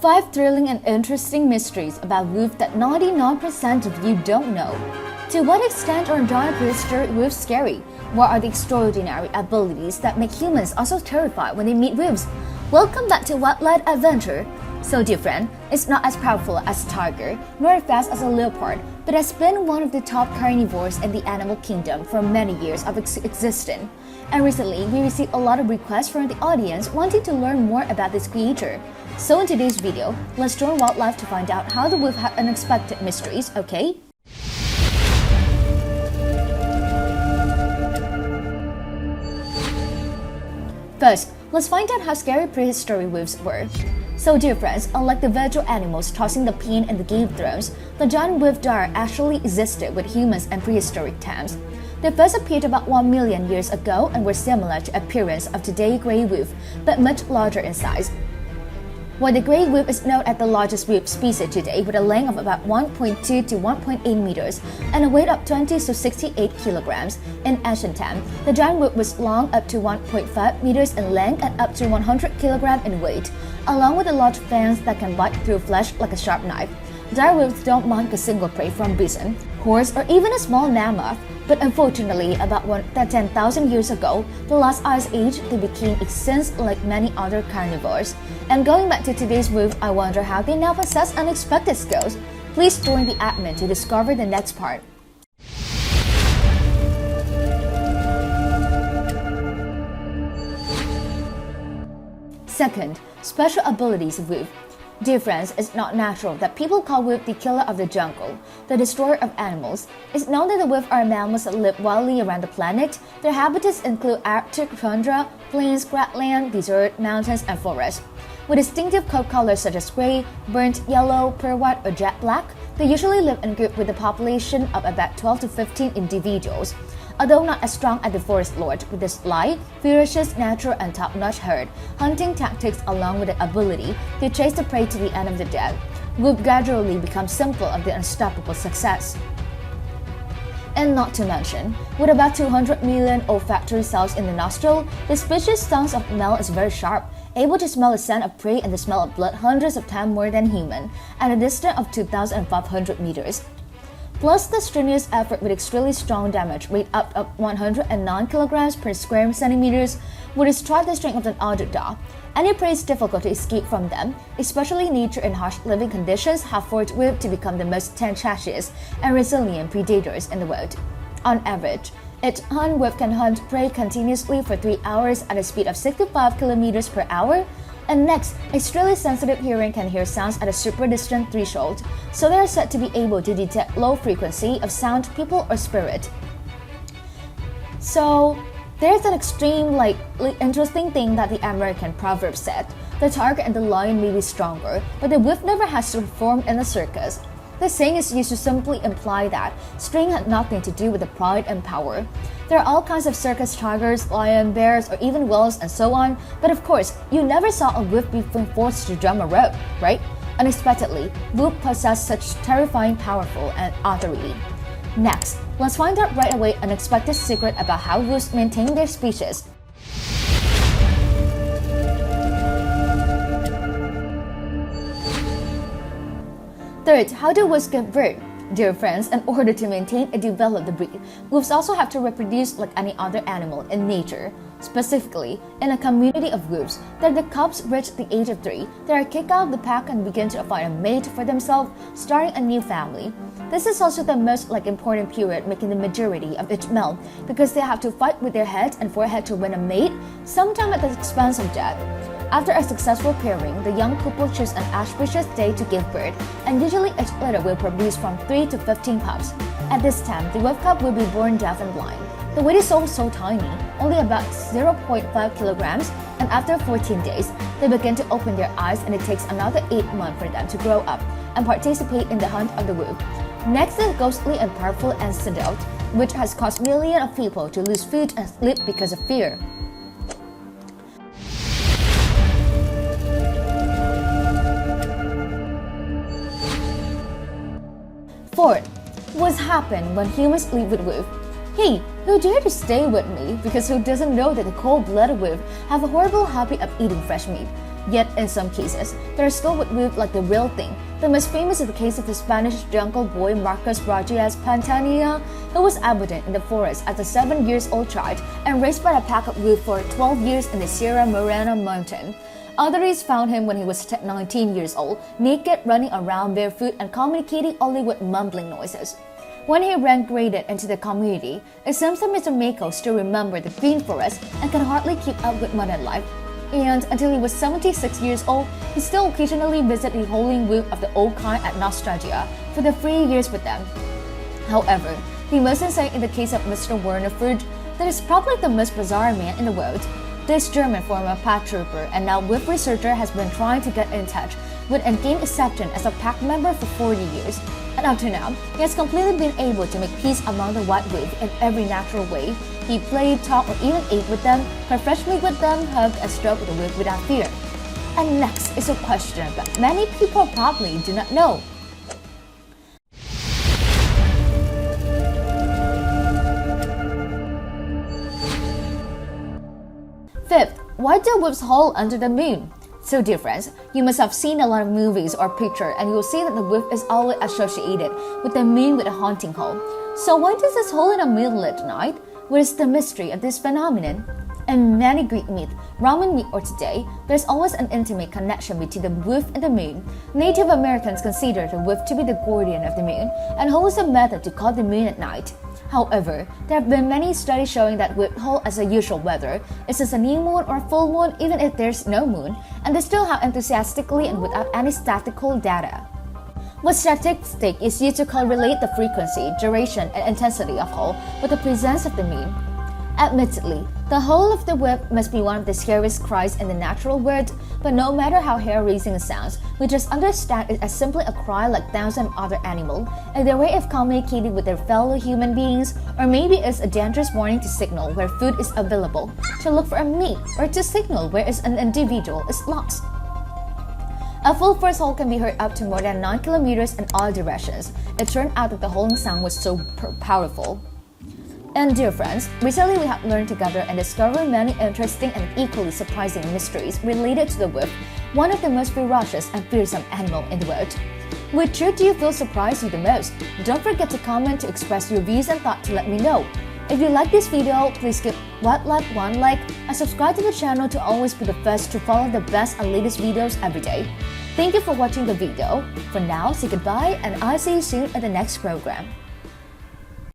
5 thrilling and interesting mysteries about wolves that 99% of you don't know. To what extent are giant prehistoric wolves scary? What are the extraordinary abilities that make humans also terrified when they meet wolves? Welcome back to Wildlife Adventure. So dear friend, it's not as powerful as a tiger, nor as fast as a leopard, but has been one of the top carnivores in the animal kingdom for many years of existence. And recently, we received a lot of requests from the audience wanting to learn more about this creature. So in today's video, let's join Wildlife to find out how the wolf had unexpected mysteries, okay? First, let's find out how scary prehistoric wolves were. So dear friends, unlike the virtual animals tossing the pin in the Game of Thrones, the giant wolf deer actually existed with humans in prehistoric times. They first appeared about 1 million years ago and were similar to appearance of today's grey wolf, but much larger in size. While the grey wolf is known as the largest wolf species today with a length of about 1.2 to 1.8 meters and a weight of 20 to 68 kilograms, in ancient time, the giant wolf was long up to 1.5 meters in length and up to 100 kilograms in weight, along with the large fangs that can bite through flesh like a sharp knife. Dire wolves don't mind a single prey from bison, horse, or even a small mammoth, but unfortunately, about 10,000 years ago, the last ice age, they became extinct like many other carnivores. And going back to today's wolf, I wonder how they now possess unexpected skills. Please join the admin to discover the next part. Second, special abilities of wolf. Dear friends, it's not natural that people call wolf the killer of the jungle, the destroyer of animals. It's known that the wolf are mammals that live wildly around the planet. Their habitats include Arctic tundra, plains, grassland, desert, mountains, and forests. With distinctive coat colors such as gray, burnt yellow, pearl white, or jet black, they usually live in groups with a population of about 12 to 15 individuals. Although not as strong as the forest lord, with his sly, ferocious, natural, and top-notch herd, hunting tactics along with the ability to chase the prey to the end of the day, wolf gradually become symbol of the unstoppable success. And not to mention, with about 200 million olfactory cells in the nostril, the species' sense of smell is very sharp, able to smell the scent of prey and the smell of blood hundreds of times more than human, at a distance of 2,500 meters. Plus the strenuous effort with extremely strong damage rate up to 109 kilograms per square centimeters would destroy the strength of an underdog. Any prey is difficult to escape from them, especially nature and harsh living conditions have forced wolves to become the most tenacious and resilient predators in the world. On average, each hunt wolf can hunt prey continuously for 3 hours at a speed of 65 kilometers per hour. And next, extremely sensitive hearing can hear sounds at a super distant threshold, so they are said to be able to detect low frequency of sound, people, or spirit. So there's an extreme, interesting thing that the American proverb said: the tiger and the lion may be stronger, but the wolf never has to perform in a circus. This saying is used to simply imply that strength had nothing to do with the pride and power. There are all kinds of circus tigers, lions, bears, or even whales and so on, but of course, you never saw a wolf being forced to jump a rope, right? Unexpectedly, wolves possess such terrifying, powerful, and authority. Next, let's find out right away an unexpected secret about how wolves maintain their species. Third, how do wolves give birth? Dear friends, in order to maintain and develop the breed, wolves also have to reproduce like any other animal in nature. Specifically, in a community of wolves, that the cubs reach the age of 3, they are kicked out of the pack and begin to find a mate for themselves, starting a new family. This is also the most important period, making the majority of each male, because they have to fight with their heads and forehead to win a mate, sometimes at the expense of death. After a successful pairing, the young couple choose an auspicious day to give birth, and usually each litter will produce from 3 to 15 pups. At this time, the wolf cub will be born deaf and blind. The weight is so tiny, only about 0.5 kilograms, and after 14 days, they begin to open their eyes, and it takes another 8 months for them to grow up and participate in the hunt of the wolf. Next is ghostly and powerful antidote, which has caused millions of people to lose food and sleep because of fear. Fourth, what happens when humans live with wolves? Hey, who dare to stay with me? Because who doesn't know that the cold-blooded wolf have a horrible habit of eating fresh meat? Yet in some cases, they are still would like the real thing. The most famous is the case of the Spanish jungle boy Marcos Rodriguez Pantania, who was abandoned in the forest as a 7-year-old child and raised by a pack of wolves for 12 years in the Sierra Morena mountain. Authorities found him when he was 19 years old, naked, running around barefoot and communicating only with mumbling noises. When he reintegrated into the community, it seems that Mr. Mako still remembered the green forest and can hardly keep up with modern life. And until he was 76 years old, he still occasionally visited the holy wolf of the old kind at Nostalgia for the 3 years with them. However, the most insane in the case of Mr. Werner Furge, that is probably the most bizarre man in the world. This German former pack trooper and now wolf researcher has been trying to get in touch with and gain acceptance as a pack member for 40 years. And up to now, he has completely been able to make peace among the white wolf in every natural way. He played, talked, or even ate with them, had fresh meat with them, hugged and stroked the wolf without fear. And next is a question that many people probably do not know. Fifth, why do wolves hole under the moon? So dear friends, you must have seen a lot of movies or pictures and you will see that the wolf is always associated with the moon with a haunting hole. So why does this hole in the middle at night? What is the mystery of this phenomenon? In many Greek myth, Roman myth or today, there's always an intimate connection between the wolf and the moon. Native Americans consider the wolf to be the guardian of the moon and holds a method to call the moon at night. However, there have been many studies showing that wolves hold as a usual weather is this a new moon or full moon even if there's no moon, and they still have enthusiastically and without any statistical data. What statistic is used to correlate the frequency, duration, and intensity of hole with the presence of the moon? Admittedly, the whole of the wolf must be one of the scariest cries in the natural world, but no matter how hair-raising it sounds, we just understand it as simply a cry like thousands of other animals, and their way of communicating with their fellow human beings, or maybe it's a dangerous warning to signal where food is available, to look for a meat, or to signal where an individual is lost. A full force hole can be heard up to more than 9 kilometers in all directions. It turned out that the howling sound was so powerful. And dear friends, recently we have learned together and discovered many interesting and equally surprising mysteries related to the wolf, one of the most ferocious and fearsome animals in the world. Which truth do you feel surprised you the most? Don't forget to comment to express your views and thoughts to let me know. If you like this video, please give one like and subscribe to the channel to always be the first to follow the best and latest videos every day. Thank you for watching the video. For now, say goodbye and I'll see you soon at the next program.